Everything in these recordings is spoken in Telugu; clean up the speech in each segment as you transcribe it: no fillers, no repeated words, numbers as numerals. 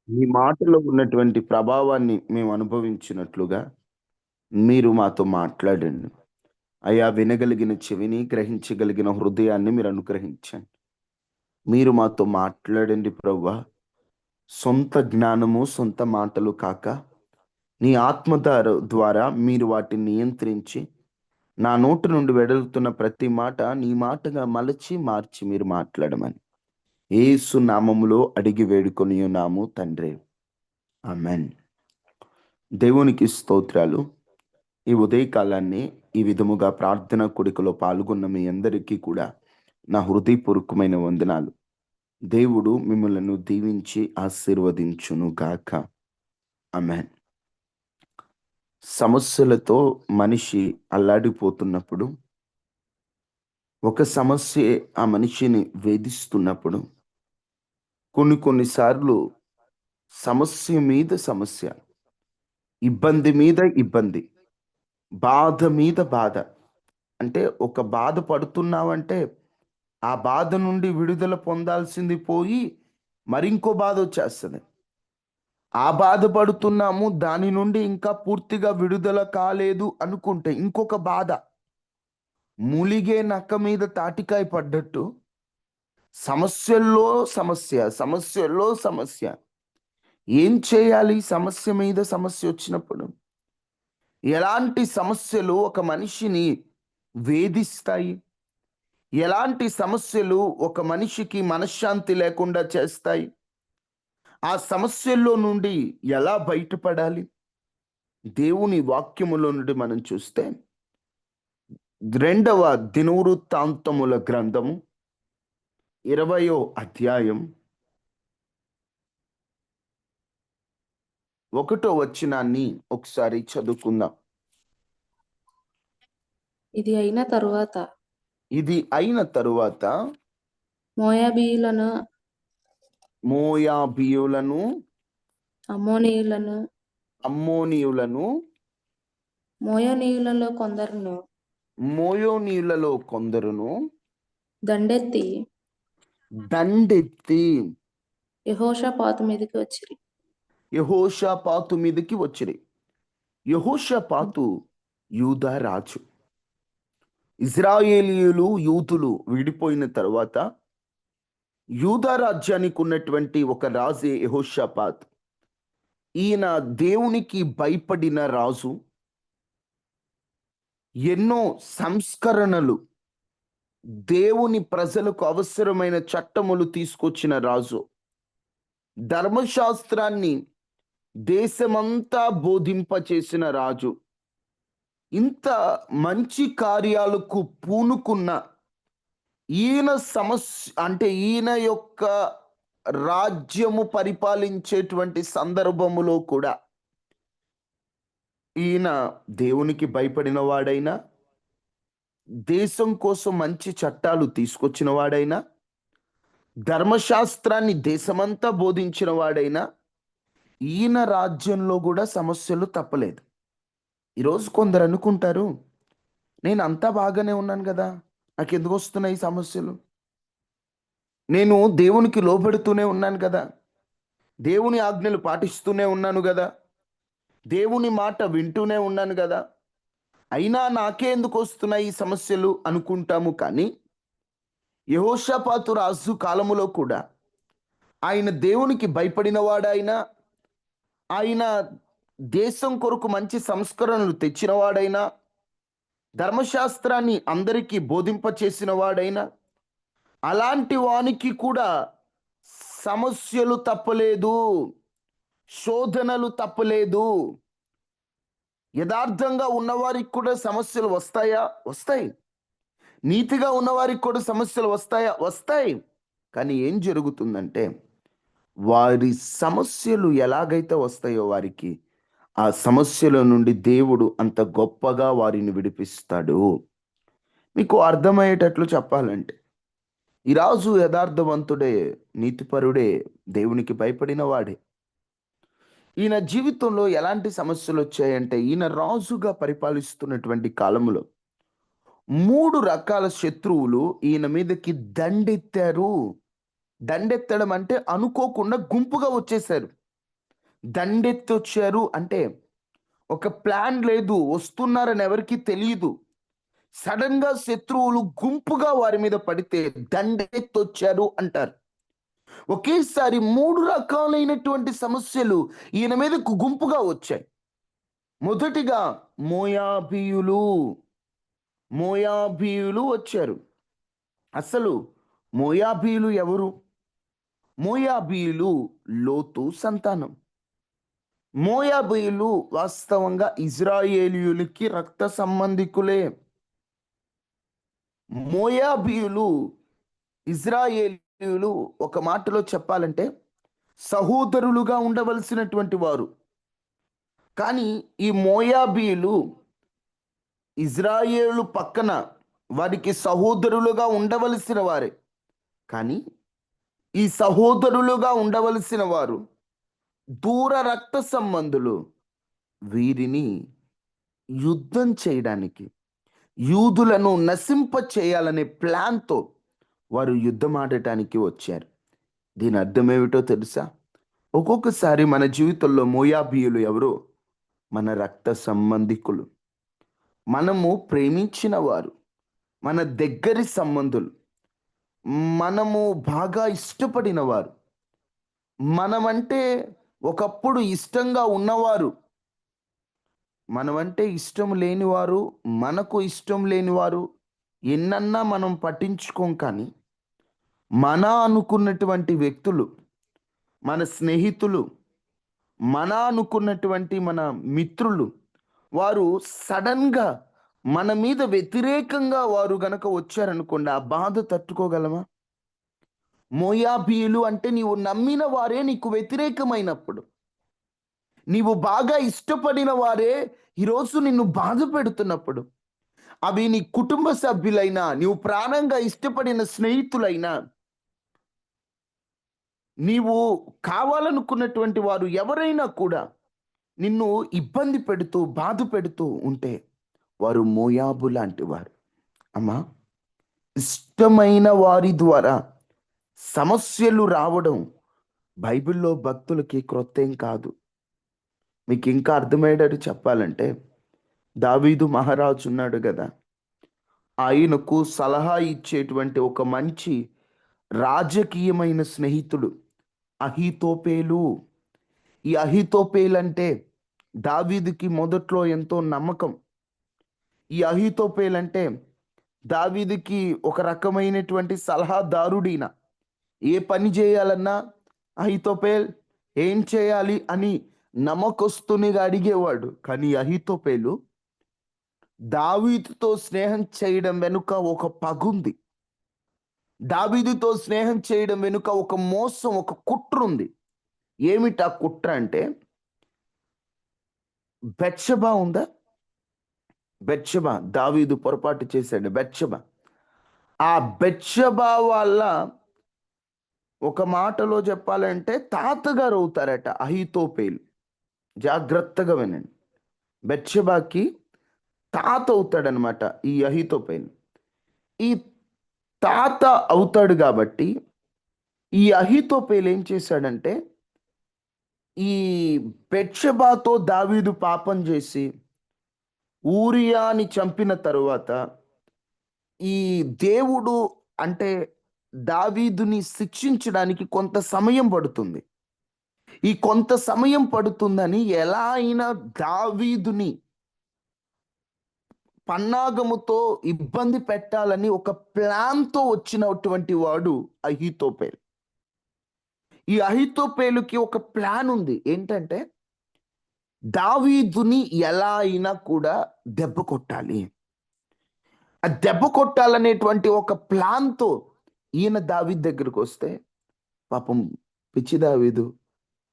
మీ మాటలో ఉన్నటువంటి ప్రభావాన్ని మేము అనుభవించినట్లుగా మీరు మాతో మాట్లాడండి. అయా వినగలిగిన చెవిని, గ్రహించగలిగిన హృదయాన్ని మీరు అనుగ్రహించండి. మీరు మాతో మాట్లాడండి ప్రభువా. సొంత జ్ఞానము, సొంత మాటలు కాక, నీ ఆత్మ ద్వారా మీరు వాటిని నియంత్రించి, నా నోటి నుండి వెడలుతున్న ప్రతి మాట నీ మాటగా మలచి, మార్చి మీరు మాట్లాడమని యేసు నామములో అడిగి వేడుకొనియున్నాము తండ్రి. ఆమేన్. దేవునికి స్తోత్రాలు. ఈ ఉదయకాలాన్ని ఈ విధముగా ప్రార్థన కూడికలో పాల్గొన్న మీ అందరికీ కూడా నా హృదయపూర్వకమైన వందనాలు. దేవుడు మిమ్మలను దీవించి ఆశీర్వదించును గాక. ఆమేన్. సమస్యలతో మనిషి అల్లాడిపోతున్నప్పుడు, ఒక సమస్యే ఆ మనిషిని వేధిస్తున్నప్పుడు, కొన్ని సార్లు సమస్య మీద సమస్య, ఇబ్బంది మీద ఇబ్బంది, బాధ మీద బాధ. అంటే ఒక బాధ పడుతున్నావంటే, ఆ బాధ నుండి విడుదల పొందాల్సింది పోయి, మరింకో బాధొచ్చేస్తది. ఆ బాధపడుతున్నాము, దాని నుండి ఇంకా పూర్తిగా విడుదల కాలేదు అనుకుంటే, ఇంకొక బాధ. మూలిగే నక్క మీద తాటికాయ పడ్డట్టు, సమస్యల్లో సమస్య, సమస్యల్లో సమస్య. ఏం చేయాలి సమస్య మీద సమస్యొచ్చినప్పుడు? ఎలాంటి సమస్యలు ఒక మనిషిని వేధిస్తాయి? ఎలాంటి సమస్యలు ఒక మనిషికి మనశ్శాంతి లేకుండా చేస్తాయి? ఆ సమస్యల్లో నుండి ఎలా బయటపడాలి? దేవుని వాక్యములో నుండి మనం చూస్తే, రెండవ దినవృత్తాంతముల గ్రంథము 20వ అధ్యాయం 1వ వచనాన్ని ఒకసారి చదువుకుందాం. ఇది అయిన తరువాత ఇది అయిన తరువాత మోయాబీయులను, మోయాబీయులను, అమ్మోనీయులను, అమ్మోనీయులను, మోయానీయులలో కొందరును మోయోనీయులలో కొందరును దండెత్తి దండెత్తి యెహోషాపాతు మీదకి వచ్చిరి. యెహోషాపాతు మీదకి వచ్చిరి. యెహోషాపాతు యూదా రాజు. ఇజ్రాయేలీయులు, యూదులు విడిపోయిన తరువాత యూదా రాజ్యానికి ఉన్నటువంటి ఒక రాజే యెహోషాపాత్. ఈయన దేవునికి భయపడిన రాజు. ఎన్నో సంస్కరణలు, దేవుని ప్రజలకు అవసరమైన చట్టములు తీసుకొచ్చిన రాజు. ధర్మశాస్త్రాన్ని దేశమంతా బోధింపచేసిన రాజు. ఇంత మంచి కార్యాలకు పూనుకున్న ఈయన ఈయన యొక్క రాజ్యము పరిపాలించేటువంటి సందర్భములో కూడా ఈయన దేవునికి భయపడిన వాడైనా, దేశం కోసం మంచి చట్టాలు తీసుకొచ్చిన వాడైనా, ధర్మశాస్త్రాన్ని దేశమంతా బోధించిన వాడైనా, ఈయన రాజ్యంలో కూడా సమస్యలు తప్పలేదు. ఈరోజు కొందరు అనుకుంటారు, నేను అంతా బాగానే ఉన్నాను కదా, నాకెందుకు వస్తున్నాయి ఈ సమస్యలు? నేను దేవునికి లోబడుతూనే ఉన్నాను కదా, దేవుని ఆజ్ఞలు పాటిస్తూనే ఉన్నాను కదా, దేవుని మాట వింటూనే ఉన్నాను కదా, అయినా నాకే ఎందుకు వస్తున్నాయి ఈ సమస్యలు అనుకుంటాము. కానీ యెహోషాపాతు రాజు కాలములో కూడా ఆయన దేవునికి భయపడిన వాడైనా, ఆయన దేశం కొరకు మంచి సంస్కరణలు తెచ్చిన వాడైనా, ధర్మశాస్త్రాన్ని అందరికీ బోధింపచేసిన వాడైనా, అలాంటి వానికి కూడా సమస్యలు తప్పలేదు, శోధనలు తప్పలేదు. యథార్థంగా ఉన్నవారికి కూడా సమస్యలు వస్తాయా? వస్తాయి. నీతిగా ఉన్నవారికి కూడా సమస్యలు వస్తాయా? వస్తాయి. కానీ ఏం జరుగుతుందంటే, వారి సమస్యలు ఎలాగైతే వస్తాయో వారికి, ఆ సమస్యల నుండి దేవుడు అంత గొప్పగా వారిని విడిపిస్తాడు. మీకు అర్థమయ్యేటట్లు చెప్పాలంటే, ఈ రాజు యథార్థవంతుడే, నీతిపరుడే, దేవునికి భయపడిన వాడే. ఈయన జీవితంలో ఎలాంటి సమస్యలు వచ్చాయంటే, ఈయన రాజుగా పరిపాలిస్తున్నటువంటి కాలంలో 3 రకాల శత్రువులు ఈయన మీదకి దండెత్తారు. దండెత్తడం అంటే అనుకోకుండా గుంపుగా వచ్చేసారు. దండెత్తొచ్చారు అంటే ఒక ప్లాన్ లేదు, వస్తున్నారని ఎవరికి తెలియదు. సడన్ గా శత్రువులు గుంపుగా వారి మీద పడితే దండెత్తొచ్చారు అంటారు. ఒకేసారి 3 రకాలైనటువంటి సమస్యలు ఈయన మీదకు గుంపుగా వచ్చాయి. మొదటిగా మోయాబీయులు. మోయాబీయులు వచ్చారు. అసలు మోయాబీయులు ఎవరు? మోయాబీయులు లోతు సంతానం. మోయాబీయులు వాస్తవంగా ఇజ్రాయేలీయులకి రక్త సంబంధికులే. మోయాబీయులు ఇజ్రాయేలీయులు ఒక మాటలో చెప్పాలంటే సహోదరులుగా ఉండవలసినటువంటి వారు. కానీ ఈ మోయాబీయులు ఇజ్రాయేలు పక్కన వారికి సహోదరులుగా ఉండవలసిన వారే. కానీ ఈ సహోదరులుగా ఉండవలసిన వారు దూర రక్త సంబంధులు. వీరిని యుద్ధం చేయడానికి, యూదులను నశింప చేయాలనే ప్లాన్తో వారు యుద్ధం ఆడటానికి వచ్చారు. దీని అర్థం ఏమిటో తెలుసా? ఒక్కొక్కసారి మన జీవితంలో మోయాబీయులు ఎవరో మన రక్త సంబంధికులు, మనము ప్రేమించిన వారు, మన దగ్గరి సంబంధులు, మనము బాగా ఇష్టపడిన వారు, మనమంటే ఒకప్పుడు ఇష్టంగా ఉన్నవారు, మనమంటే ఇష్టం లేనివారు, మనకు ఇష్టం లేనివారు ఎన్నన్నా మనం పట్టించుకోం. కానీ మన అనుకున్నటువంటి వ్యక్తులు, మన స్నేహితులు, మన అనుకున్నటువంటి మన మిత్రులు, వారు సడన్గా మన మీద వ్యతిరేకంగా వారు గనక వచ్చారనుకోండి, ఆ బాధ తట్టుకోగలమా? మోయాబీయులు అంటే నీవు నమ్మిన వారే నీకు వ్యతిరేకమైనప్పుడు, నీవు బాగా ఇష్టపడిన వారే ఈరోజు నిన్ను బాధ పెడుతున్నప్పుడు, అవి నీ కుటుంబ సభ్యులైనా, నీవు ప్రాణంగా ఇష్టపడిన స్నేహితులైనా, నీవు కావాలనుకున్నటువంటి వారు ఎవరైనా కూడా నిన్ను ఇబ్బంది పెడుతూ బాధ పెడుతూ ఉంటే వారు మోయాబు లాంటి వారు. అమ్మా, ఇష్టమైన వారి ద్వారా సమస్యలు రావడం బైబిల్లో భక్తులకి క్రొత్తేం కాదు. మీకు ఇంకా అర్థమయ్యేటట్టు చెప్పాలంటే, దావీదు మహారాజు ఉన్నాడు కదా, ఆయనకు సలహా ఇచ్చేటువంటి ఒక మంచి రాజకీయమైన స్నేహితుడు అహీతోపేలు. ఈ అహీతోపేలు అంటే దావీదుకి మొదట్లో ఎంతో నమ్మకం. ఈ అహీతోపేలు అంటే దావీదుకి ఒక రకమైనటువంటి సలహాదారుడిన. ఏ పని చేయాలన్నా అహీతోపేల్ ఏం చేయాలి అని నమ్మకస్తునిగా అడిగేవాడు. కానీ అహీతోపేలు దావీదుతో స్నేహం చేయడం వెనుక ఒక పగుంది. దావీదుతో స్నేహం చేయడం వెనుక ఒక మోసం, ఒక కుట్ర ఉంది. ఏమిటా కుట్ర అంటే, బెత్షెబా ఉందా? బెత్షెబా, దావీదు పొరపాటు చేశాడు. బెత్షెబా, ఆ బెత్షెబా వల్ల ఒక మాటలో చెప్పాలంటే తాతగారు అవుతారట అహీతోపేలు. జాగ్రత్తగా వినండి. బెత్షెబాకి తాత అవుతాడనమాట ఈ అహీతోపేలు. ఈ తాత అవుతాడు కాబట్టి ఈ అహీతోపేలు ఏం చేశాడంటే, ఈ బెత్షెబాతో దావీదు పాపం చేసి ఊరియాని చంపిన తరువాత ఈ దేవుడు అంటే దావీదుని శిక్షించడానికి కొంత సమయం పడుతుంది. ఈ కొంత సమయం పడుతుందని ఎలా అయినా దావీదుని పన్నాగముతో ఇబ్బంది పెట్టాలని ఒక ప్లాన్తో వచ్చినటువంటి వాడు అహీతోపేలు. ఈ అహీతోపేలుకి ఒక ప్లాన్ ఉంది. ఏంటంటే దావీదుని ఎలా అయినా కూడా దెబ్బ కొట్టాలి. ఆ దెబ్బ కొట్టాలనేటువంటి ఒక ప్లాన్తో ఈయన దావీదు దగ్గరకు వస్తే, పాపం పిచ్చి దావీదు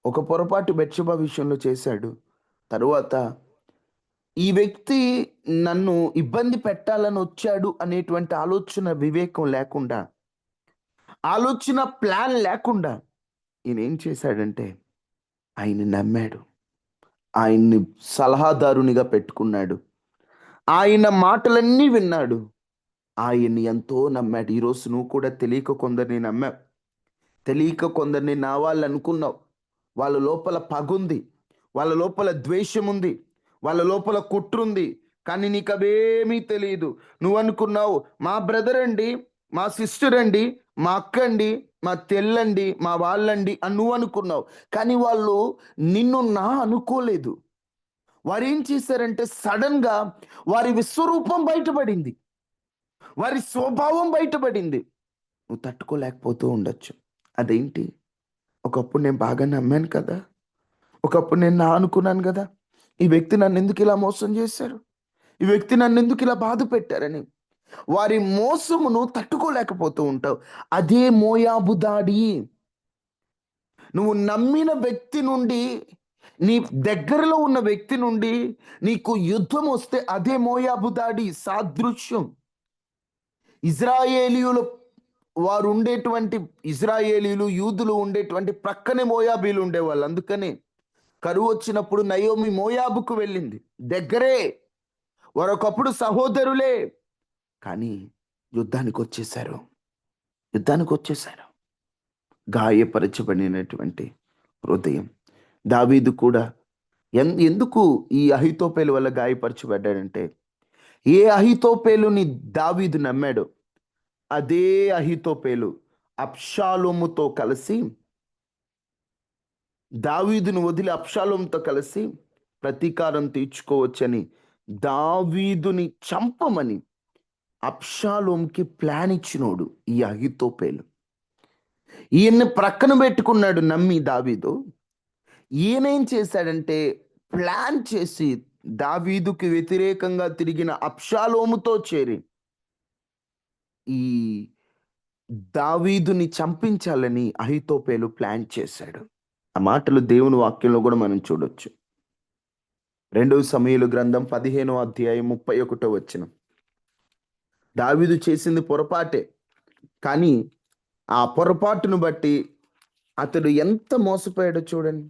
ఒక పొరపాటు బెత్షెబా విషయంలో చేశాడు. తరువాత ఈ వ్యక్తి నన్ను ఇబ్బంది పెట్టాలని వచ్చాడు అనేటువంటి ఆలోచన, వివేకం లేకుండా, ఆలోచన ప్లాన్ లేకుండా ఈయన ఏం చేశాడంటే ఆయన్ని నమ్మాడు. ఆయన్ని సలహాదారునిగా పెట్టుకున్నాడు. ఆయన మాటలన్నీ విన్నాడు. ఆయన్ని ఎంతో నమ్మాడు. ఈరోజు నువ్వు కూడా తెలియక కొందరిని నమ్మావు. తెలియక కొందరిని నా వాళ్ళు అనుకున్నావు. వాళ్ళ లోపల పగుంది. వాళ్ళ లోపల ద్వేషం ఉంది, వాళ్ళ లోపల కుట్రుంది. కానీ నీకు అవేమీ తెలియదు. నువ్వు అనుకున్నావు మా బ్రదర్ అండి, మా సిస్టర్ అండి, మా అక్క అండి, మా తెల్లండి, మా వాళ్ళండి అని నువ్వు అనుకున్నావు. కానీ వాళ్ళు నిన్ను నా అనుకోలేదు. వారు ఏం చేశారంటే సడన్ గా వారి విశ్వరూపం బయటపడింది, వారి స్వభావం బయటపడింది. నువ్వు తట్టుకోలేకపోతూ ఉండొచ్చు. అదేంటి, ఒకప్పుడు నేను బాగా నమ్మాను కదా, ఒకప్పుడు నేను నా అనుకున్నాను కదా, ఈ వ్యక్తి నన్ను ఎందుకు ఇలా మోసం చేశారు, ఈ వ్యక్తి నన్ను ఎందుకు ఇలా బాధ పెట్టారని వారి మోసమును తట్టుకోలేకపోతూ ఉంటావు. అదే మోయాబు దాడి. నువ్వు నమ్మిన వ్యక్తి నుండి, నీ దగ్గరలో ఉన్న వ్యక్తి నుండి నీకు యుద్ధం వస్తే అదే మోయాబు దాడి సాదృశ్యం. ఇజ్రాయేలీయులు వారు ఉండేటువంటి, ఇజ్రాయేలీలు యూదులు ఉండేటువంటి ప్రక్కనే మోయాబీలు ఉండేవాళ్ళు. అందుకనే కరువు వచ్చినప్పుడు నయోమి మోయాబుకు వెళ్ళింది. దగ్గరే, వారొకప్పుడు సహోదరులే. కానీ యుద్ధానికి వచ్చేసారు, యుద్ధానికి వచ్చేసారు. గాయపరచబడినటువంటి హృదయం. దావీదు కూడా ఎందుకు ఈ అహీతోపేలు వల్ల గాయపరచబడ్డాడంటే, ఏ అహీతోపేలుని దావీదు నమ్మాడో అదే అహీతోపేలు అబ్షాలోముతో కలిసి, దావీదును వదిలి అబ్షాలోముతో కలిసి ప్రతీకారం తీర్చుకోవచ్చని, దావీదుని చంపమని అబ్షాలోముకి ప్లాన్ ఇచ్చినోడు ఈ అహీతోపేలు. ఈయన్ని ప్రక్కన పెట్టుకున్నాడు నమ్మి దావీదు. ఈయనేం చేశాడంటే ప్లాన్ చేసి దావీదుకి వ్యతిరేకంగా తిరిగిన అబ్షాలోముతో చేరి ఈ దావీదుని చంపించాలని అహీతోపేలు ప్లాన్ చేశాడు. ఆ మాటలు దేవుని వాక్యంలో కూడా మనం చూడొచ్చు. 2 సమూయేలు గ్రంథం 15వ అధ్యాయం 31వ వచనం. దావీదు చేసింది పొరపాటే, కానీ ఆ పొరపాటును బట్టి అతడు ఎంత మోసపోయాడో చూడండి.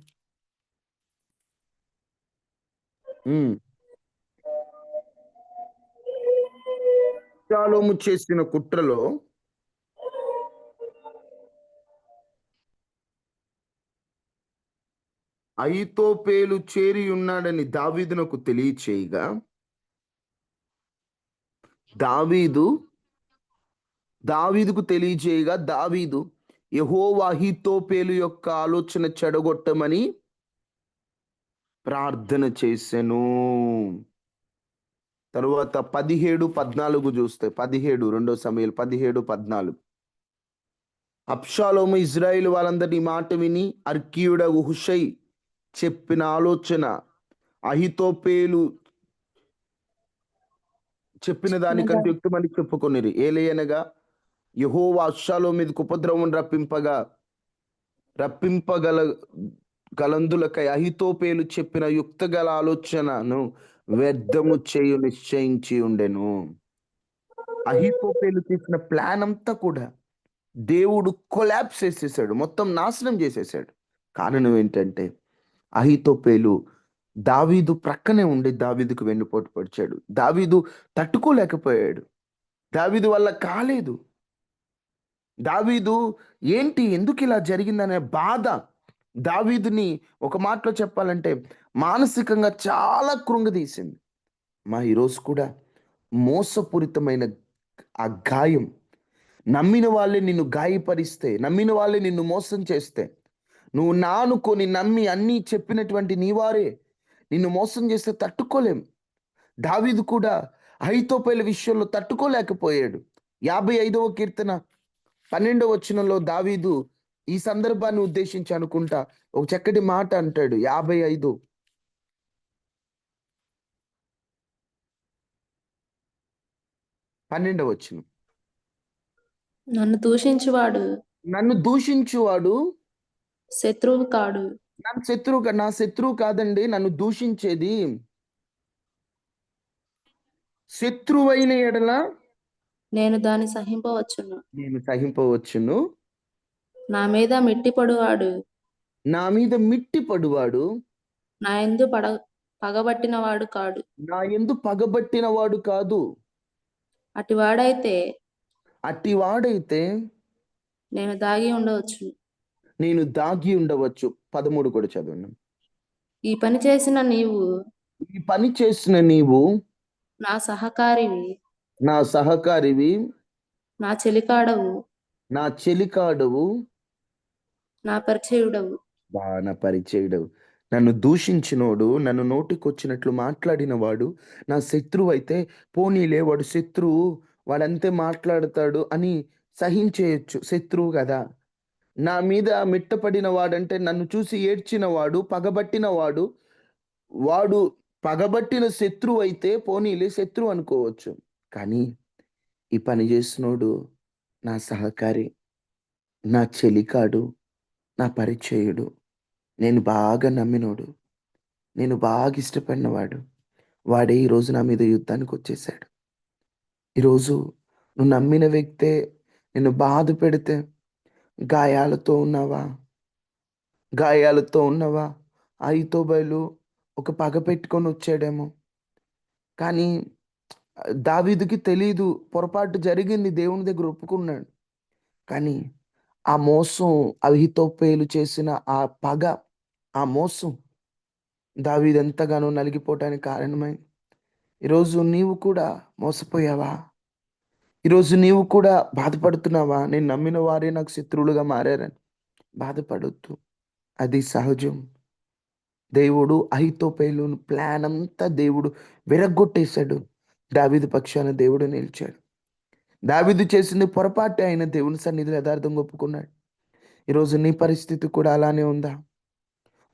అబ్షాలోము చేసిన కుట్రలో అహీతోపేలు చేరి ఉన్నాడని దావీదునకు తెలియచేయగా, దావీదుకు తెలియజేయగా దావీదు యెహోవా అహీతోపేలు యొక్క ఆలోచన చెడగొట్టమని ప్రార్థన చేసెను. తరువాత 17:14 చూస్తే, 2 సమూయేలు 17:14. అబ్షాలోము ఇజ్రాయేలు వాళ్ళందరి మాట విని అర్కీయుడగు హుషై చెప్పిన ఆలోచన అహీతోపేలు చెప్పిన దానికంటే యుక్తమని చెప్పుకొనిరి. ఏలయనగా యెహోవా అబ్షాలోము మీదకు ఉపద్రవం రప్పింపగల గలందులకై అహీతోపేలు చెప్పిన యుక్తగల ఆలోచనను వ్యర్థము చేయు నిశ్చయించి ఉండెను. అహీతోపేలు చేసిన ప్లాన్ అంతా కూడా దేవుడు కొలాప్స్ చేసేసాడు, మొత్తం నాశనం చేసేసాడు. కారణం ఏంటంటే అహీతోపేలు దావీదు ప్రక్కనే ఉండి దావీదుకు వెన్నుపోటు పొడిచాడు. దావీదు తట్టుకోలేకపోయాడు, దావీదు వల్ల కాలేదు. దావీదు ఏంటి, ఎందుకు ఇలా జరిగిందనే బాధ దావీదుని ఒక మాటలో చెప్పాలంటే మానసికంగా చాలా కృంగదీసింది. ఈరోజు కూడా మోసపూరితమైన ఆ గాయం, నమ్మిన వాళ్ళే నిన్ను గాయపరిస్తే, నమ్మిన వాళ్ళే నిన్ను మోసం చేస్తే, నువ్వు నానుకొని నమ్మి అన్నీ చెప్పినటువంటి నీవారే నిన్ను మోసం చేస్తే తట్టుకోలేం. దావీదు కూడా అహీతోపేలు విషయంలో తట్టుకోలేకపోయాడు. 55వ కీర్తన 12వ వచనంలో దావీదు ఈ సందర్భాన్ని ఉద్దేశించి అనుకుంటా ఒక చక్కటి మాట అంటాడు. 55:12 వచనం. నన్ను దూషించువాడు శత్రువు కాడు. నా శత్రువు కాదండి, నన్ను దూషించేది. శత్రువైన ఎడల నేను దాన్ని సహింపవచ్చును. నా మీద మిట్టిపడువాడు నా మీద మిట్టిపడువాడు నా యందు పగబట్టినవాడు కాడు. నా యందు పగబట్టినవాడు కాదు. అట్టివాడైతే నేను దాగి ఉండవచ్చు. 13 కూడా చదవండి. ఈ పని చేసిన నీవు ఈ పని చేసిన నీవు నా సహకారివి, నా సహకారివి, నా చెలికాడవు, నా చెలికాడవు, నా పరిచయుడవు. బాణ పరిచయుడవు. నన్ను దూషించినోడు, నన్ను నోటికొచ్చినట్లు మాట్లాడిన వాడు నా శత్రువు అయితే, పోనీలే వాడు శత్రువు, వాడంతే మాట్లాడతాడు అని సహించేయొచ్చు. శత్రువు కదా. నా మీద మిట్టపడిన వాడంటే నన్ను చూసి ఏడ్చిన వాడు, పగబట్టిన వాడు, వాడు పగబట్టిన శత్రువు అయితే పోనీలే శత్రువు అనుకోవచ్చు. కానీ ఈ పని చేసినోడు నా సహకారి, నా చెలికాడు, నా పరిచయుడు, నేను బాగా నమ్మినోడు, నేను బాగా ఇష్టపడినవాడు. వాడే ఈరోజు నా మీద యుద్ధానికి వచ్చేసాడు. ఈరోజు నువ్వు నమ్మిన వ్యక్తే నిన్ను బాధ పెడితే గాయాలతో ఉన్నావా? గాయాలతో ఉన్నవా? అహితోబేలు ఒక పగ పెట్టుకొని వచ్చాడేమో. కానీ దావీదుకి తెలీదు. పొరపాటు జరిగింది. దేవుని దగ్గర ఒప్పుకున్నాడు. కానీ ఆ మోసం, అహితోపేలు చేసిన ఆ పగ, ఆ మోసం దావీదు ఎంతగానో నలిగిపోవటానికి కారణమైంది. ఈరోజు నీవు కూడా మోసపోయావా? ఈరోజు నీవు కూడా బాధపడుతున్నావా? నేను నమ్మిన వారే నాకు శత్రువులుగా మారారని. బాధపడొద్దు. అది సహజం. దేవుడు అహితోపేలును ప్లాన్ అంతా దేవుడు విరగ్గొట్టేశాడు. దావీదు పక్షాన దేవుడు నిలిచాడు. దావీదు చేసింది పొరపాటే, అయిన దేవుని సన్నిధిలో యథార్థంగా ఒప్పుకున్నాడు. ఈరోజు నీ పరిస్థితి కూడా అలానే ఉందా?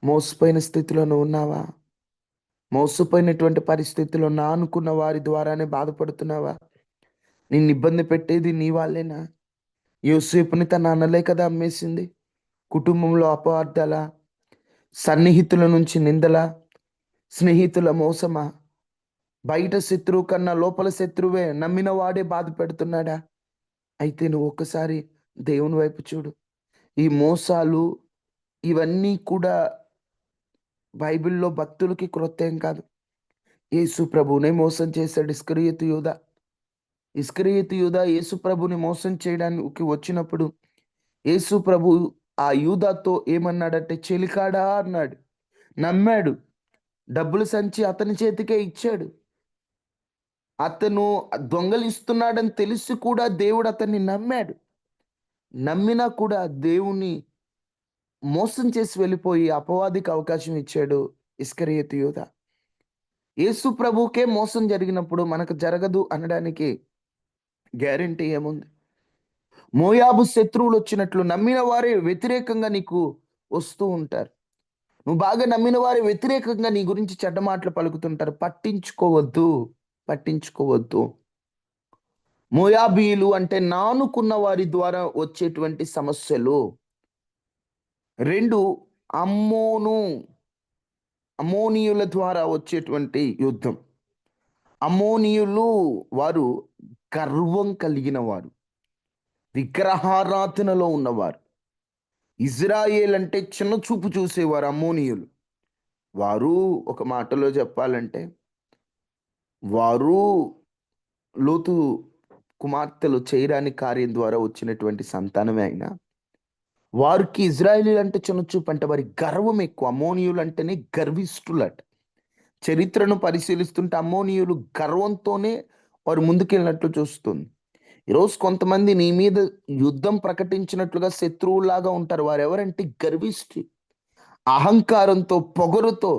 మోసపోయిన స్థితిలో నువ్వు ఉన్నావా? మోసపోయినటువంటి పరిస్థితిలో నా అనుకున్న వారి ద్వారానే బాధపడుతున్నావా? నిన్ను ఇబ్బంది పెట్టేది నీ వాళ్ళేనా? యోసేపుని తన అన్నలే కదా అమ్మేసింది. కుటుంబంలో అపార్థాల, సన్నిహితుల నుంచి నిందల, స్నేహితుల మోసమా? బయట శత్రువు కన్నా లోపల శత్రువే నమ్మిన వాడే బాధ పెడుతున్నాడా? అయితే నువ్వు ఒక్కసారి దేవుని వైపు చూడు. ఈ మోసాలు ఇవన్నీ కూడా బైబిల్‌లో భక్తులకి క్రొత్తేం కాదు. యేసు ప్రభువునే మోసం చేశాడు ఇస్కరియోతు యూదా. ఇస్కరియోతు యూదా యేసు ప్రభుని మోసం చేయడానికి వచ్చినప్పుడు యేసు ప్రభు ఆ యూదాతో ఏమన్నాడంటే, చెలికాడా అన్నాడు. నమ్మాడు. డబ్బుల సంచి అతని చేతికే ఇచ్చాడు. అతను దొంగలిస్తున్నాడని తెలిసి కూడా దేవుడు అతన్ని నమ్మాడు. నమ్మినా కూడా దేవుని మోసం చేసి వెళ్ళిపోయి అపవాదికి అవకాశం ఇచ్చాడు ఇస్కరియోతు యూదా. యేసు ప్రభువుకే మోసం జరిగినప్పుడు మనకు జరగదు అనడానికి గ్యారెంటీ ఏముంది? మోయాబు శత్రువులు వచ్చినట్లు నమ్మిన వారే వ్యతిరేకంగా నీకు వస్తూ ఉంటారు. నువ్వు బాగా నమ్మిన వారి వ్యతిరేకంగా నీ గురించి చెడ్డ మాటలు పలుకుతుంటారు. పట్టించుకోవద్దు. పట్టించుకోవద్దు. మోయాబీయులు అంటే నానుకున్న వారి ద్వారా వచ్చేటువంటి సమస్యలు. 2 అమ్మోను, అమ్మోనీయుల ద్వారా వచ్చేటువంటి యుద్ధం. అమ్మోనీయులు వారు గర్వం కలిగిన వారు, విగ్రహారాధనలో ఉన్నవారు. ఇజ్రాయేల్ అంటే చిన్న చూపు చూసేవారు అమ్మోనీయులు. వారు ఒక మాటలో చెప్పాలంటే వారు లోతు కుమార్తెలు చేయరాని కార్యం ద్వారా వచ్చినటువంటి సంతానమే అయినా వారికి ఇజ్రాయేలీలు అంటే చిన్న చూపు అంటే వారి గర్వం ఎక్కువ. అమ్మోనీయులు అంటేనే గర్విష్ఠులట. చరిత్రను పరిశీలిస్తుంటే అమ్మోనీయులు గర్వంతోనే వారు ముందుకెళ్ళినట్లు చూస్తుంది. ఈరోజు కొంతమంది నీ మీద యుద్ధం ప్రకటించినట్లుగా శత్రువులాగా ఉంటారు. వారు ఎవరంటే గర్విష్ఠి, అహంకారంతో, పొగరుతో,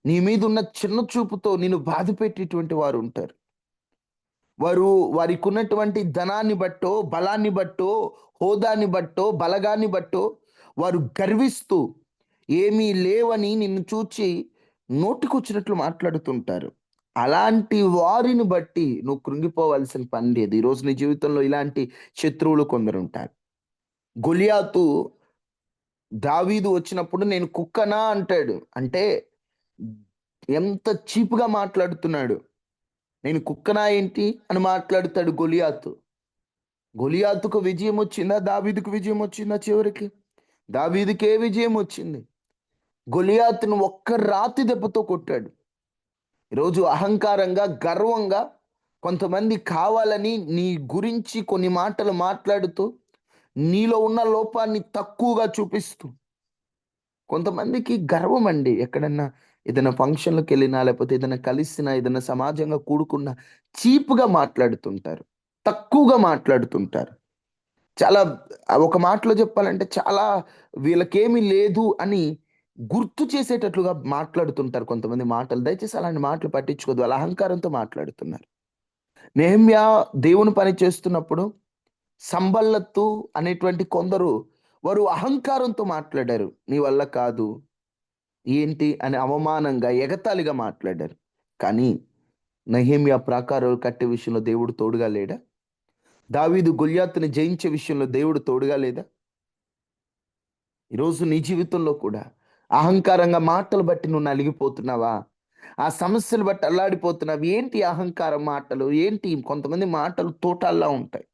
నీ మీద ఉన్న చిన్న చూపుతో నిన్ను బాధ పెట్టేటువంటి వారు ఉంటారు. వారు వారికి ఉన్నటువంటి ధనాన్ని బట్టో, బలాన్ని బట్టో, హోదాని బట్టో, బలగాన్ని బట్టో వారు గర్విస్తూ ఏమీ లేవని నిన్ను చూచి నోటికొచ్చినట్లు మాట్లాడుతుంటారు. అలాంటి వారిని బట్టి నువ్వు కృంగిపోవాల్సిన పని లేదు. ఈరోజు నీ జీవితంలో ఇలాంటి శత్రువులు కొందరుంటారు. గొలియాతు దావీదు వచ్చినప్పుడు నేను కుక్కనా అంటాడు. అంటే ఎంత చీప్‌గా మాట్లాడుతున్నాడు. నేను కుక్కనా ఏంటి అని మాట్లాడుతాడు గొలియాతు. గొలియాతుకు విజయం వచ్చిందా? దావీదుకు విజయం వచ్చిందా చివరికి? దావీదుకే విజయం వచ్చింది. గొలియాతును ఒక్క రాతి దెబ్బతో కొట్టాడు. ఈరోజు అహంకారంగా, గర్వంగా కొంతమంది కావాలని నీ గురించి కొన్ని మాటలు మాట్లాడుతూ, నీలో ఉన్న లోపాన్ని తక్కువగా చూపిస్తూ, కొంతమందికి గర్వం అండి. ఎక్కడన్నా ఏదైనా ఫంక్షన్‌లకి వెళ్ళినా, లేకపోతే ఏదైనా కలిసినా, ఏదైనా సమాజంగా కూడుకున్నా చీప్‌గా మాట్లాడుతుంటారు. తక్కువగా మాట్లాడుతుంటారు. చాలా ఒక మాటలో చెప్పాలంటే చాలా వీళ్ళకేమీ లేదు అని గుర్తు చేసేటట్లుగా మాట్లాడుతుంటారు కొంతమంది మాటలు. దయచేసి అలాంటి మాటలు పట్టించుకోవద్దు. వాళ్ళ అహంకారంతో మాట్లాడుతున్నారు. నెహెమ్యా దేవుని పని చేస్తున్నప్పుడు సంబల్లత్తు అనేటువంటి కొందరు వారు అహంకారంతో మాట్లాడారు. నీ వల్ల కాదు. ఏంటి అని అవమానంగా, ఎగతాళిగా మాట్లాడారు. కానీ నెహెమ్యా ప్రాకారాలు కట్టే విషయంలో దేవుడు తోడుగా లేడా? దావీదు గొల్యాతుని జయించే విషయంలో దేవుడు తోడుగా లేదా? ఈరోజు నీ జీవితంలో కూడా అహంకారంగా మాటలు బట్టి నువ్వు నలిగిపోతున్నావా? ఆ సమస్యలు బట్టి అల్లాడిపోతున్నావు. ఏంటి అహంకారం మాటలు? ఏంటి కొంతమంది మాటలు తూటాల్లా ఉంటాయి.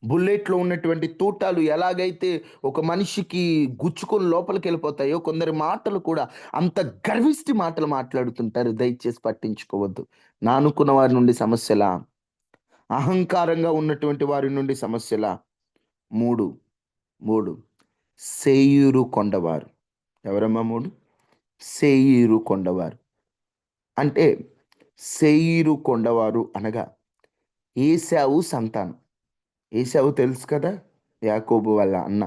బుల్లెట్‌లో ఉన్నటువంటి తూటాలు ఎలాగైతే ఒక మనిషికి గుచ్చుకొని లోపలికెళ్ళిపోతాయో, కొందరి మాటలు కూడా అంత గర్విష్టి మాటలు మాట్లాడుతుంటారు. దయచేసి పట్టించుకోవద్దు. నా అనుకున్న వారి నుండి సమస్యలా? అహంకారంగా ఉన్నటువంటి వారి నుండి సమస్యలా? 3, 3 శేయీరు కొండవారు. ఎవరమ్మా 3? శేయీరు కొండవారు. అంటే శేయీరు కొండవారు అనగా ఏశావు సంతానం. ఏశావు తెలుసు కదా! యాకోబు వాళ్ళ అన్న.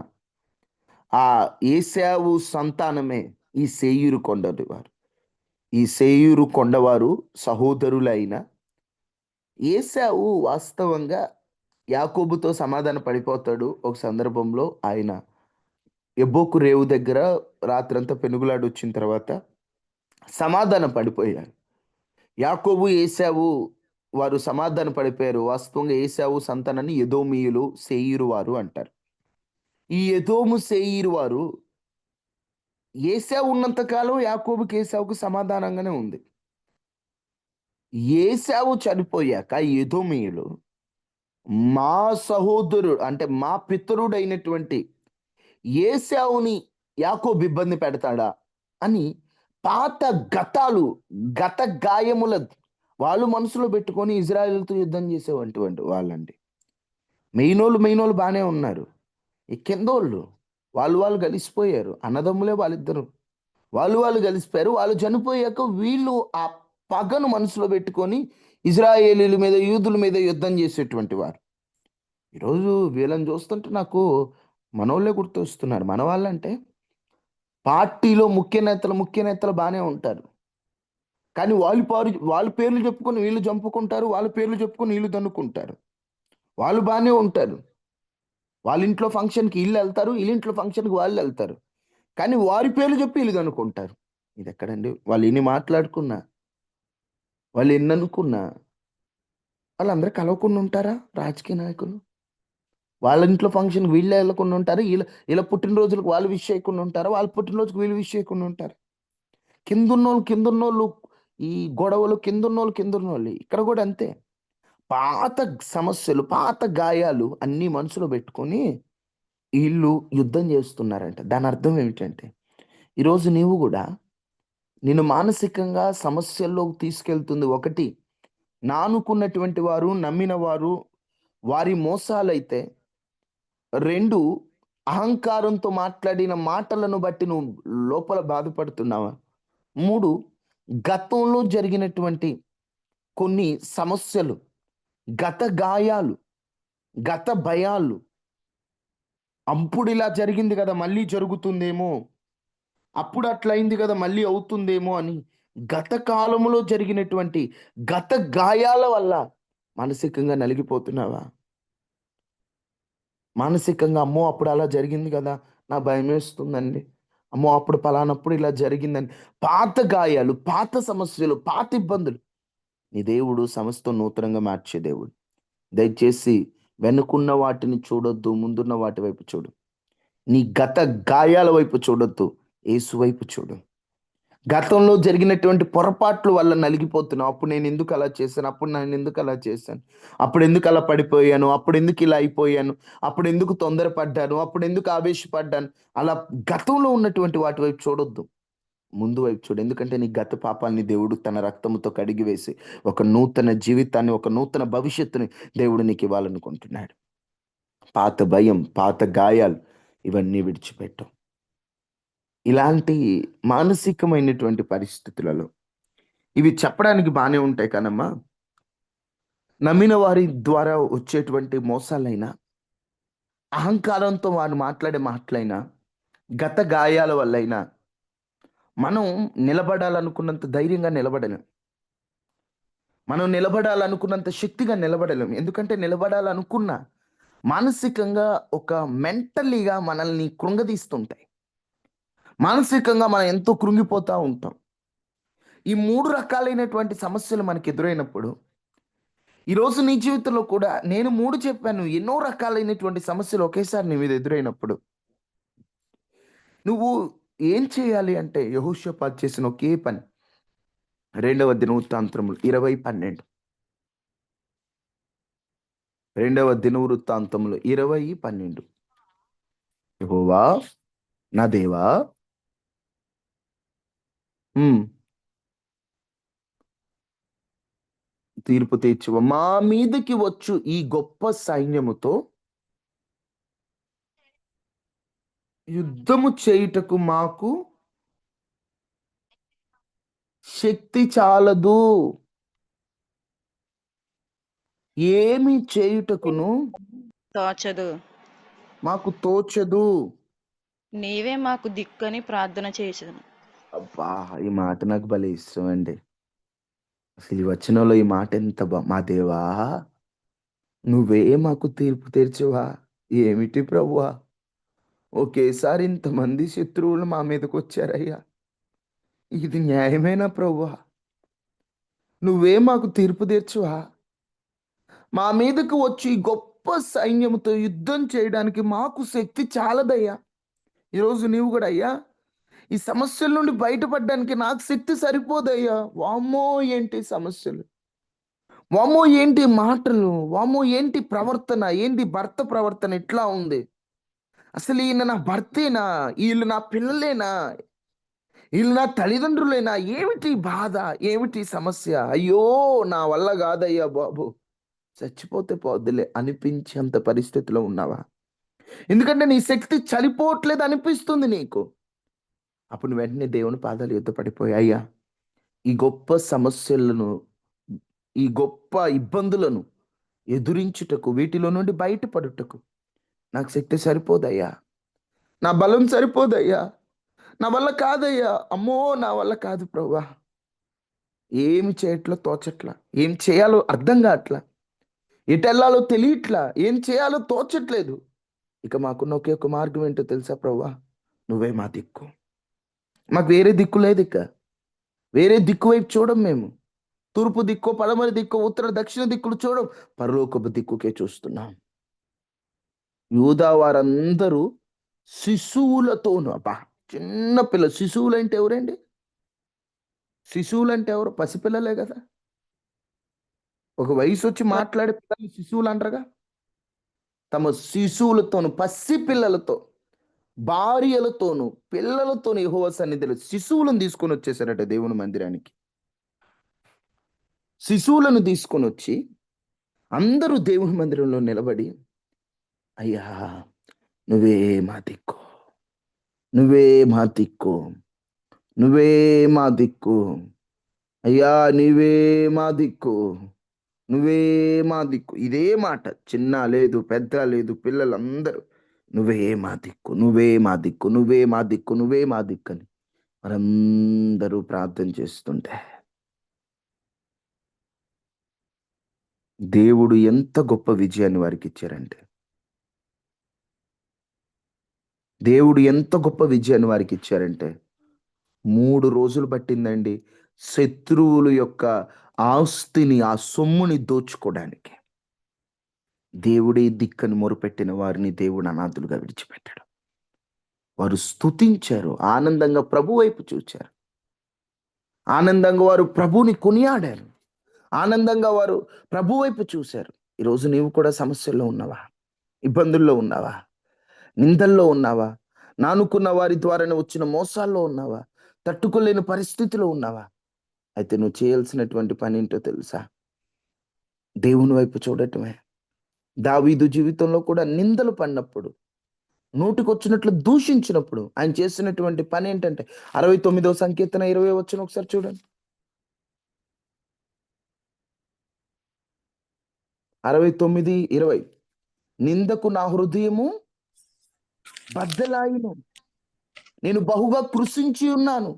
ఆ ఏశావు సంతానమే ఈ శేయీరు కొండవారు. ఈ శేయీరు కొండవారు సహోదరులైన ఏశావు వాస్తవంగా యాకోబుతో సమాధాన పడిపోతాడు. ఒక సందర్భంలో ఆయన యబ్బోకు రేవు దగ్గర రాత్రంతా పెనుగులాడొచ్చిన తర్వాత సమాధాన పడిపోయారు. యాకోబు, ఏశావు వారు సమాధాన పడిపోయారు. వాస్తవంగా ఏశావు సంతానాన్ని ఎదోమీయులు, శేయీరు వారు అంటారు. ఈ ఎదోము, శేయీరు వారు ఏశావు ఉన్నంత కాలం యాకోబుకి, ఏశావుకి సమాధానంగానే ఉంది. ఏశావు చనిపోయాక ఎదోమీయులు మా సహోదరుడు అంటే మా పితరుడైనటువంటి ఏశావుని యాకోబు ఇబ్బంది పెడతాడా అని పాత గతాలు, గత గాయముల వాళ్ళు మనసులో పెట్టుకొని ఇజ్రాయేలుతో యుద్ధం చేసేవంటువంటి వాళ్ళండి. మెయినోళ్ళు బానే ఉన్నారు. ఈ కిందోళ్ళు వాళ్ళు కలిసిపోయారు. అన్నదమ్ములే వాళ్ళిద్దరు. వాళ్ళు కలిసిపోయారు. వాళ్ళు చనిపోయాక వీళ్ళు ఆ పగను మనసులో పెట్టుకొని ఇజ్రాయేలీల మీద, యూదుల మీద యుద్ధం చేసేటువంటి వారు. ఈరోజు వీళ్ళని చూస్తుంటే నాకు మనోళ్ళే గుర్తొస్తున్నారు. మనవాళ్ళంటే పార్టీలో ముఖ్య నేతలు బానే ఉంటారు. కానీ వాళ్ళ పేర్లు చెప్పుకొని వీళ్ళు చంపుకుంటారు. వాళ్ళ పేర్లు చెప్పుకొని వీళ్ళు దన్నుకుంటారు. వాళ్ళు బానే ఉంటారు. వాళ్ళ ఇంట్లో ఫంక్షన్‌కి ఈళ్ళెళ్తారు. ఈళ్ళింట్లో ఫంక్షన్‌కి వాళ్ళెళ్తారు. కానీ వారి పేర్లు చెప్పి ఈళ్ళు దన్నుకుంటారు. ఇదెక్కడండి? వాళ్ళు ఎన్ని మాట్లాడుకున్నా, వాళ్ళు ఎన్ననుకున్నా వాళ్ళందరూ కలవకుండా ఉంటారా రాజకీయ నాయకులు? వాళ్ళ ఇంట్లో ఫంక్షన్‌కి వీళ్ళే ఎళ్ళకుండా ఉంటారా? ఈళ్ళ పుట్టినరోజులకు వాళ్ళు విష్ చేయకుండా ఉంటారా? వాళ్ళ పుట్టినరోజుకి వీళ్ళు విష్ చేయకుండా ఉంటారా? కిందున్నోళ్ళు ఈ గొడవలు కిందున్నోళ్ళే. ఇక్కడ గూడా అంతే. పాత సమస్యలు, పాత గాయాలు అన్నీ మనసులో బెట్టుకొని ఈళ్ళు యుద్ధం జేస్తున్నారంట. దానర్థం ఏమిటంటే, ఈరోజు నీవు గూడా నిన్ను మానసికంగా సమస్యల్లోకి తీసుకెళ్తుంది ఒకటి, నానుకున్నటువంటి వారు, నమ్మిన వారు, వారి మోసాలైతే 2 అహంకారంతో మాట్లాడిన మాటలను బట్టి నువ్వు లోపల బాధపడుతున్నావా? 3 గతంలో జరిగినటువంటి కొన్ని సమస్యలు, గత గాయాలు, గత భయాలు, అప్పుడిలా జరిగింది గదా! మళ్ళీ జరుగుతుందేమో, అప్పుడు అట్లయింది గదా! మళ్ళీ అవుతుందేమో అని గత కాలంలో జరిగినటువంటి గత గాయాల వల్ల మానసికంగా నలిగిపోతున్నావా? మానసికంగా అమ్మో! అప్పుడు అలా జరిగింది గదా! నాకు భయమేస్తుందండి. అమ్మో! అప్పుడు పలానప్పుడు ఇలా జరిగిందని పాత గాయాలు, పాత సమస్యలు, పాత ఇబ్బందులు నీ దేవుడు సమస్తం నూతనంగా మార్చే దేవుడు. దయచేసి వెనుకున్న వాటిని చూడొద్దు. ముందున్న వాటి వైపు చూడు. నీ గత గాయాల వైపు చూడొద్దు. యేసు వైపు చూడు. గతంలో జరిగినటువంటి పొరపాట్లు వల్ల నలిగిపోతున్నావు. అప్పుడు నేనెందుకు అలా చేశాను? అప్పుడు నేనెందుకు అలా చేశాను? అప్పుడెందుకు అలా పడిపోయాను? అప్పుడెందుకు ఇలా అయిపోయాను? అప్పుడెందుకు తొందరపడ్డాను? అప్పుడెందుకు ఆవేశపడ్డాను? అలా గతంలో ఉన్నటువంటి వాటి వైపు చూడొద్దు. ముందు వైపు చూడు. ఎందుకంటే నీ గత పాపాల్ని దేవుడు తన రక్తముతో కడిగివేసి ఒక నూతన జీవితాన్ని, ఒక నూతన భవిష్యత్తుని దేవుడు నీకివ్వాలనుకుంటున్నాడు. పాత భయం, పాత గాయాలు ఇవన్నీ విడిచిపెట్టు. ఇలాంటి మానసికమైనటువంటి పరిస్థితులలో ఇవి చెప్పడానికి బానే ఉంటాయి కానమ్మా, నమ్మిన వారి ద్వారా వచ్చేటువంటి మోసాలైనా, అహంకారంతో వారు మాట్లాడే మాటలైనా, గత గాయాల వల్లైనా మనం నిలబడాలనుకున్నంత ధైర్యంగా నిలబడలేం. మనం నిలబడాలనుకున్నంత శక్తిగా నిలబడలేం. ఎందుకంటే నిలబడాలనుకున్న మానసికంగా ఒక మెంటల్లీగా మనల్ని కృంగదీస్తుంటాయి. మానసికంగా మనం ఎంతో కృంగిపోతా ఉంటాం. ఈ 3 రకాలైనటువంటి సమస్యలు మనకు ఎదురైనప్పుడు, ఈరోజు నీ జీవితంలో కూడా నేను 3 చెప్పాను. ఎన్నో రకాలైనటువంటి సమస్యలు ఒకేసారి నీ మీద ఎదురైనప్పుడు, నువ్వు ఏం చేయాలి అంటే యెహోషాపాతు చేసిన ఒకే పని. 2వ దినవృత్తాంతములు 20:12. 2వ దినవృత్తాంతములు 20:12. యెహోవా నా దేవా, హ్మ్, తీర్పు తీర్చువ. మా మీదకి వచ్చు ఈ గొప్ప సైన్యముతో యుద్ధము చేయుటకు మాకు శక్తి చాలదు. ఏమి చేయుటకును తోచదు. మాకు తోచదు. నీవే మాకు దిక్కని ప్రార్థన చేసేదను. అబ్బా! ఈ మాట నాకు భలే ఇష్టం అండి. అసలు ఈ వచనంలో ఈ మాట ఎంత మా దేవా, నువ్వే మాకు తీర్పు తీర్చవా? ఏమిటి ప్రభువా, ఒకేసారి ఇంతమంది శత్రువులు మా మీదకొచ్చారయ్యా. ఇది న్యాయమేనా ప్రభువా? నువ్వే మాకు తీర్పు తీర్చవా? మా మీదకు వచ్చి ఈ గొప్ప సైన్యముతో యుద్ధం చేయడానికి మాకు శక్తి చాలదయ్యా. ఈరోజు నీవు కూడా అయ్యా, ఈ సమస్యల నుండి బయటపడడానికి నాకు శక్తి సరిపోదయ్యా. వామ్మో ఏంటి సమస్యలు, వామ్మో ఏంటి మాటలు, వామ్మో ఏంటి ప్రవర్తన, ఏంటి భర్త ప్రవర్తన ఇట్లా ఉంది, అసలు ఈయన నా భర్తేనా, వీళ్ళు నా పిల్లలేనా, వీళ్ళు నా తల్లిదండ్రులేనా, ఏమిటి బాధ, ఏమిటి సమస్య, అయ్యో నా వల్ల కాదయ్యా బాబు, చచ్చిపోతే పోద్దులే అనిపించేంత పరిస్థితిలో ఉన్నావా? ఎందుకంటే నీ శక్తి చనిపోవట్లేదు అనిపిస్తుంది నీకు. అప్పుడు నువ్వు వెంటనే దేవుని పాదాలు ఎద్దు పడిపోయి, అయ్యా, ఈ గొప్ప సమస్యలను, ఈ గొప్ప ఇబ్బందులను ఎదురించుటకు, వీటిలో నుండి బయటపడుటకు నాకు శక్తి సరిపోదయ్యా, నా బలం సరిపోదయ్యా, నా వల్ల కాదయ్యా, అమ్మో నా వల్ల కాదు ప్రభువా, ఏమి చేయట్లో తోచట్లా, ఏం చేయాలో అర్థం కావట్లా, ఎటెళ్ళాలో తెలియట్లా, ఏం చేయాలో తోచట్లేదు. ఇక మాకున్న ఒకే ఒక మార్గం ఏంటో తెలుసా ప్రభువా, నువ్వే మా దిక్కు. మాకు వేరే దిక్కు లేదు. ఇక వేరే దిక్కు వైపు చూడం మేము. తూర్పు దిక్కు, పడమర దిక్కు, ఉత్తర దక్షిణ దిక్కులు చూడం, పరలోకపు దిక్కుకే చూస్తున్నాం. యూదా వారందరూ శిశువులతోను, అబ్బా, చిన్న పిల్ల, శిశువులు అంటే ఎవరండి? శిశువులు అంటే ఎవరు? పసిపిల్లలే కదా. ఒక వయసు వచ్చి మాట్లాడే పిల్లలు శిశువులు అంటారుగా. తమ శిశువులతోను, పసి పిల్లలతో, భార్యలతోను, పిల్లలతోను యెహోవా సన్నిధిలో శిశువులను తీసుకొని వచ్చేసారట దేవుని మందిరానికి. శిశువులను తీసుకొని వచ్చి అందరూ దేవుని మందిరంలో నిలబడి, అయ్యా, నువ్వే మా దిక్కు, నువ్వే మా దిక్కు, నువ్వే మా దిక్కు, అయ్యా నీవే మా దిక్కు, నువ్వే మా దిక్కు. ఇదే మాట, చిన్న లేదు, పెద్ద లేదు, పిల్లలందరూ నువ్వే మా దిక్కు, నువ్వే మా దిక్కు, నువ్వే మా దిక్కు, నువ్వే మా దిక్కు అని వారందరూ ప్రార్థన చేస్తుంటే, దేవుడు ఎంత గొప్ప విజయాన్ని వారికి ఇచ్చారంటే, దేవుడు ఎంత గొప్ప విజయాన్ని వారికి ఇచ్చారంటే 3 రోజులు పట్టిందండి శత్రువుల యొక్క ఆస్తిని, ఆ సొమ్ముని దోచుకోవడానికి. దేవుడే దిక్కని మొరుపెట్టిన వారిని దేవుడు అనాథులుగా విడిచిపెట్టాడు. వారు స్తుతించారు, ఆనందంగా ప్రభు వైపు చూచారు, ఆనందంగా వారు ప్రభువుని కొనియాడారు, ఆనందంగా వారు ప్రభు వైపు చూశారు. ఈరోజు నీవు కూడా సమస్యల్లో ఉన్నావా? ఇబ్బందుల్లో ఉన్నావా? నిందల్లో ఉన్నావా? నానుకున్న వారి ద్వారానే వచ్చిన మోసాల్లో ఉన్నావా? తట్టుకోలేని పరిస్థితిలో ఉన్నావా? అయితే నువ్వు చేయాల్సినటువంటి పని ఏంటో తెలుసా? దేవుని వైపు చూడటమే. దావీదు జీవితంలో కూడా నిందలు పడినప్పుడు నోటికొచ్చినట్లు దూషించినప్పుడు ఆయన చేసినటువంటి పని ఏంటంటే 69వ సంకీర్తన 20 వచనం ఒకసారి చూడండి. 69:20. నిందకు నా హృదయము బద్దలాయిను, నేను బహుగా కృషించి ఉన్నాను.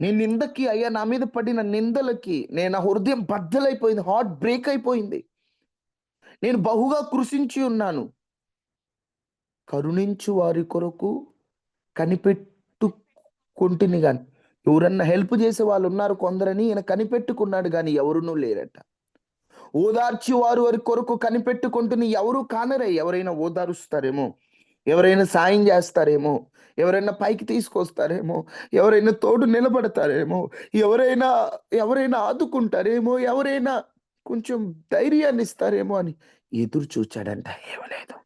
నేను నిందకి, అయ్యా నా మీద పడిన నిందలకి నా హృదయం బద్దలైపోయింది, హార్ట్ బ్రేక్ అయిపోయింది. నేను బహుగా కృషించి ఉన్నాను. కరుణించు వారి కొరకు కనిపెట్టుకుంటుని గాని, ఎవరన్నా హెల్ప్ చేసే వాళ్ళు ఉన్నారు కొందరని ఈయన కనిపెట్టుకున్నాడు కానీ ఎవరునూ లేరట. ఓదార్చి వారి కొరకు కనిపెట్టుకుంటుని ఎవరు కానరై. ఎవరైనా ఓదారుస్తారేమో, ఎవరైనా సాయం చేస్తారేమో, ఎవరైనా పైకి తీసుకొస్తారేమో, ఎవరైనా తోడు నిలబడతారేమో, ఎవరైనా ఎవరైనా ఆదుకుంటారేమో, ఎవరైనా కొంచెం ధైర్యాన్ని ఇస్తారేమో అని ఎదురు చూచాడంట. ఇవ్వలేదు.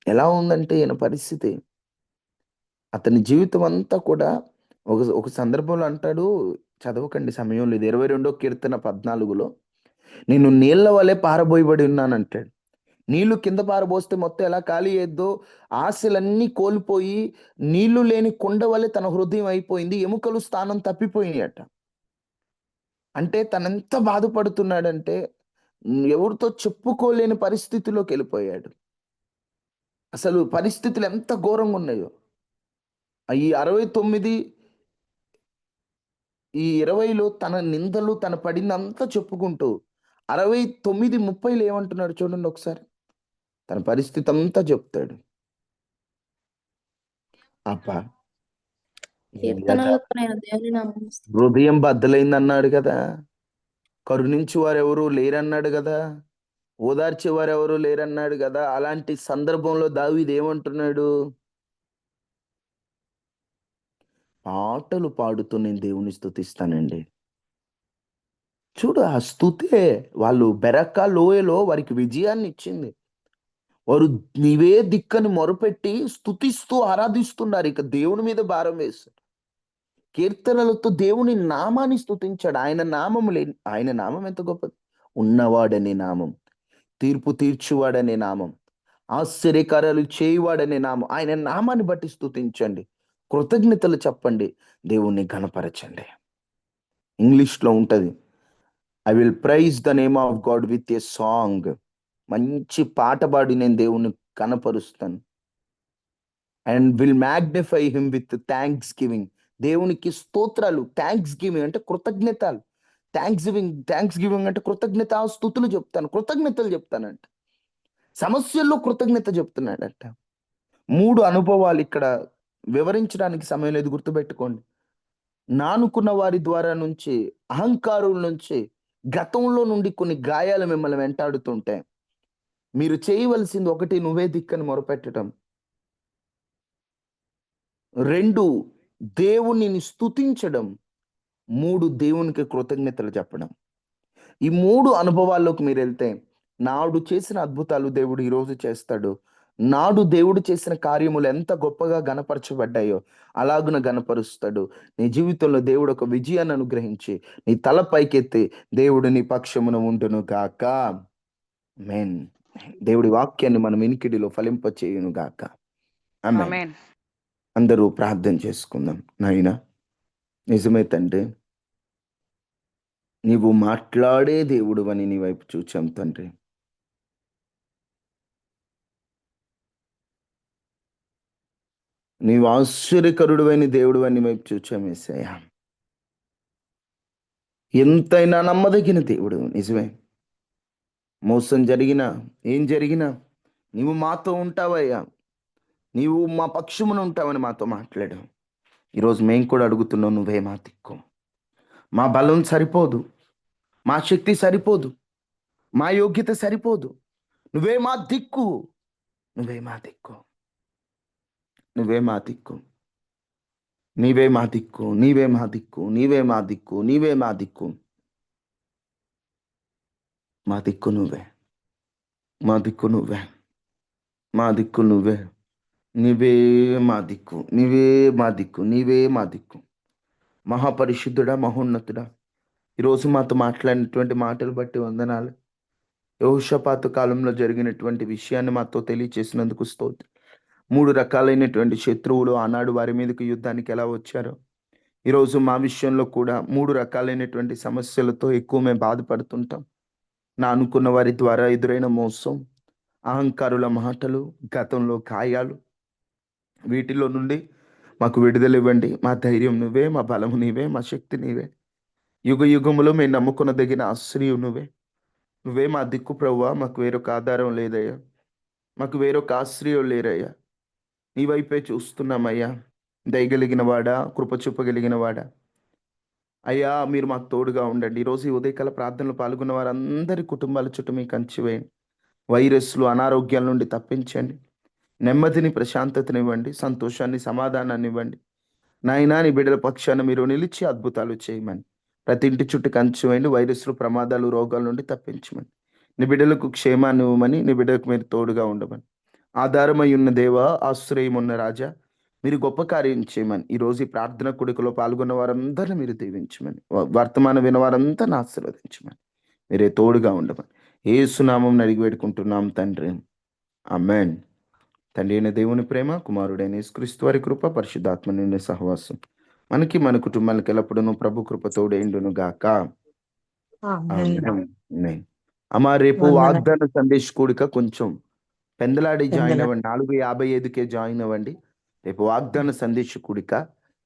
ఎలా ఉందంటే ఈయన పరిస్థితి, అతని జీవితం అంతా కూడా ఒక ఒక సందర్భంలో అంటాడు, చదవకండి సమయం లేదు, 22వ కీర్తన 14లో, నేను నీళ్ల వలె పారబోయబడి ఉన్నానంటాడు. నీళ్లు కింద పారబోస్తే మొత్తం ఎలా ఖాళీ అయ్యిద్దో, ఆశలన్నీ కోల్పోయి నీళ్లు లేని కుండ వలె తన హృదయం అయిపోయింది, ఎముకలు స్థానం తప్పిపోయినాయట. అంటే తనెంత బాధపడుతున్నాడంటే ఎవరితో చెప్పుకోలేని పరిస్థితిలోకి వెళ్ళిపోయాడు. అసలు పరిస్థితులు ఎంత ఘోరంగా ఉన్నాయో. ఈ 69, ఈ 20లో తన నిందలు తన పడిందంతా చెప్పుకుంటూ 69:30లో ఏమంటున్నాడు చూడండి ఒకసారి. తన పరిస్థితి అంతా చెప్తాడు. అబ్బా, ఇలాగా కీర్తనలతో నేను దేవుని నామమును హృదయం బద్దలైందన్నాడు కదా, కరుణించు వారెవరూ లేరన్నాడు కదా, ఓదార్చే వారెవరూ లేరన్నాడు కదా. అలాంటి సందర్భంలో దావీదు ఏమంటున్నాడు? పాటలు పాడుతూ నేను దేవుని స్తుతిస్తానండి. చూడు, ఆ స్తుతే వాళ్ళు బెరక్క లోయలో వారికి విజయాన్ని ఇచ్చింది. వారు నీవే దిక్కని మొరపెట్టి స్తుతిస్తూ ఆరాధిస్తున్నారు. ఇక దేవుని మీద భారం వేశారు. కీర్తనలతో దేవుని నామాన్ని స్తుతించాడు. ఆయన నామం ఎంత గొప్పది. ఉన్నవాడనే నామం, తీర్పు తీర్చువాడనే నామం, ఆశ్చర్యకార్యాలు చేయువాడనే నామం. ఆయన నామాన్ని బట్టి స్తుతించండి, కృతజ్ఞతలు చెప్పండి, దేవుణ్ణి ఘనపరచండి. ఇంగ్లీష్లో ఉంటది, I will praise the name of God with a song. మంచి పాట పాడి నేను దేవుణ్ణి కనపరుస్తాను. And will magnify him with thanksgiving. దేవునికి స్తోత్రాలు, థ్యాంక్స్ గివింగ్ అంటే కృతజ్ఞతలు, థ్యాంక్స్ గివింగ్ అంటే కృతజ్ఞత స్తుతులు చెప్తాను, కృతజ్ఞతలు చెప్తానంట. సమస్యల్లో కృతజ్ఞత చెప్తున్నాడంట. 3 అనుభవాలు ఇక్కడ వివరించడానికి సమయం లేదు, గుర్తుపెట్టుకోండి. నానుకున్న వారి ద్వారా నుంచి, అహంకారుల నుంచి, గతంలో నుండి కొన్ని గాయాలు మిమ్మల్ని వెంటాడుతుంటే మీరు చేయవలసింది 1, నువ్వే దిక్కని మొరపెట్టడం. 2, దేవునిని స్తుతించడం. 3, దేవునికి కృతజ్ఞతలు చెప్పడం. ఈ 3 అనుభవాల్లోకి మీరెళ్తే, నాడు చేసిన అద్భుతాలు దేవుడు ఈరోజు చేస్తాడు. నాడు దేవుడు చేసిన కార్యములు ఎంత గొప్పగా గణపరచబడ్డాయో అలాగున గణపరుస్తాడు. నీ జీవితంలో దేవుడు ఒక విజయాన్ని అనుగ్రహించి నీ తల పైకెత్తి దేవుడు నీ పక్షమున ఉండును గాక. ఆమేన్. దేవుడి వాక్యాన్ని మనం వినికిడిలో ఫలింపచేయును గాక. ఆమేన్. ఆమేన్. అందరూ ప్రార్థన చేసుకుందాం. నాయనా, నిజమే తండ్రి, నీవు మాట్లాడే దేవుడు అని నీ వైపు చూచాం తండ్రి. నీవు ఆశ్చర్యకరుడువైన దేవుడు అని వైపు చూచాం యేసయ్యా. ఎంతైనా నమ్మదగిన దేవుడు, నిజమే. మోసం జరిగినా, ఏం జరిగినా నీవు మాతో ఉంటావయ్యా, నీవు మా పక్షమున ఉంటావని మాతో మాట్లాడావు. ఈరోజు మేము కూడా అడుగుతున్నాం, నువ్వే మా దిక్కు. మా బలం సరిపోదు, మా శక్తి సరిపోదు, మా యోగ్యత సరిపోదు. నువ్వే మా దిక్కు, నువ్వే మా దిక్కు, నువ్వే మా దిక్కు, నీవే మా దిక్కు, నీవే మా దిక్కు, నీవే మా దిక్కు, నీవే మా దిక్కు. మా దిక్కు నువ్వే, మా దిక్కు నువ్వే, మా దిక్కు నువ్వే. నీవే మా దిక్కు, నీవే మా దిక్కు, నీవే మా దిక్కు. మహాపరిశుద్ధుడా, మహోన్నతుడా, ఈరోజు మాతో మాట్లాడినటువంటి మాటలు బట్టి వందనాలు. యెహోషాపాతు కాలంలో జరిగినటువంటి విషయాన్ని మాతో తెలియచేసినందుకు స్తోత్రం. 3 రకాలైనటువంటి శత్రువులు ఆనాడు వారి మీదకి యుద్ధానికి ఎలా వచ్చారో, ఈరోజు మా విషయంలో కూడా 3 రకాలైనటువంటి సమస్యలతో ఎక్కువ మేము బాధపడుతుంటాం. నా అనుకున్న వారి ద్వారా ఎదురైన మోసం, అహంకారుల మాటలు, గతంలో గాయాలు, వీటిలో నుండి మాకు విడుదలివ్వండి. మా ధైర్యం నువ్వే, మా బలము నీవే, మా శక్తి నీవే. యుగ యుగములో మేము నమ్ముకొనదగిన ఆశ్రయం నువ్వే. నువ్వే మా దిక్కు ప్రభువా. మాకు వేరొక ఆధారం లేదయ్యా. మాకు వేరొక ఆశ్రయం లేరయ్యా. నీ వైపే చూస్తున్నామయ్యా. దయగలిగిన వాడా, కృప చూపగలిగిన వాడా, అయ్యా మీరు మాకు తోడుగా ఉండండి. ఈరోజు ఈ ఉదయకాల ప్రార్థనలు పాల్గొన్న వారందరి కుటుంబాల చుట్టూ మీ కంచి వేయండి. వైరస్లు, అనారోగ్యాల నుండి తప్పించండి. నెమ్మదిని, ప్రశాంతతనివ్వండి. సంతోషాన్ని, సమాధానాన్ని ఇవ్వండి. నాయనా నీ బిడ్డల పక్షాన మీరు నిలిచి అద్భుతాలు చేయమని, ప్రతి ఇంటి చుట్టూ కంచి వేయండి. వైరస్లు, ప్రమాదాలు, రోగాల నుండి తప్పించమని, నీ బిడ్డలకు క్షేమాన్ని ఇవ్వమని, నీ బిడ్డలకు మీరు తోడుగా ఉండమని, ఆధారమై ఉన్న దేవా, ఆశ్రయం ఉన్న రాజా, మీరు గొప్ప కార్యం చేయమని, ఈరోజు ఈ ప్రార్థన కొడుకులో పాల్గొన్న వారందరినీ మీరు దీవించమని, వర్తమానం విన్న వారందరిని ఆశీర్వదించమని, మీరే తోడుగా ఉండమని యేసునామం అడిగి వేడుకుంటున్నాం తండ్రి. ఆమేన్. తండ్రి అయిన దేవుని ప్రేమ, కుమారుడైన యేసుక్రీస్తు వారి కృప, పరిశుద్ధాత్మ నిండిన సహవాసం మనకి మన కుటుంబానికి ఎల్లప్పుడూ ప్రభు కృప తోడేండును గాక. ఆమేన్. ఆమేన్. అమ్మా రేపు వందనాలు. వాగ్దాన సందేశ్ కూడిక కొంచెం పెందలాడి జాయిన్ పెందల అవ్వండి. 4:55కే జాయిన్ అవ్వండి. రేపు వాగ్దాన సందేశ కూడిక,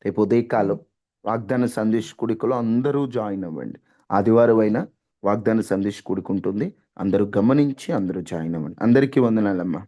రేపు ఉదయకాలం వాగ్దాన సందేశ కూడికలో అందరూ జాయిన్ అవ్వండి. ఆదివారం అయినా వాగ్దాన సందేశ కూడిక ఉంటుంది. అందరూ గమనించి అందరూ జాయిన్ అవ్వండి. అందరికీ వందనాలమ్మా.